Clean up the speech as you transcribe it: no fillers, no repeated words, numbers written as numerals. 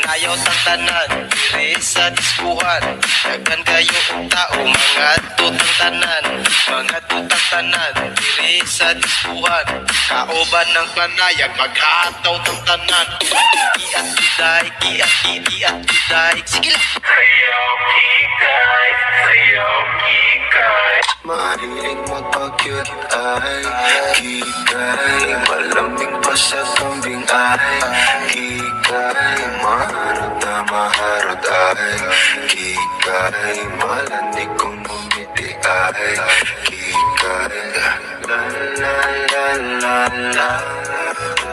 Padayaw tang tanan diri sa diskuhan. Daghan kayo og tao mga tutang tanan, mga tutang tanan diri sa diskuhan. Kauban ng panayag maghataw tang tanan. Kiat kiday, kiat kiat kiday. Sige lang. Sayaw kikay, sayaw kikay. Mahilig magpa-cute ay Kikay, malamig pa sa kambing ay Kikay, maharot ay Kikay, malanig kong bumiti ay Kikay, la la la la la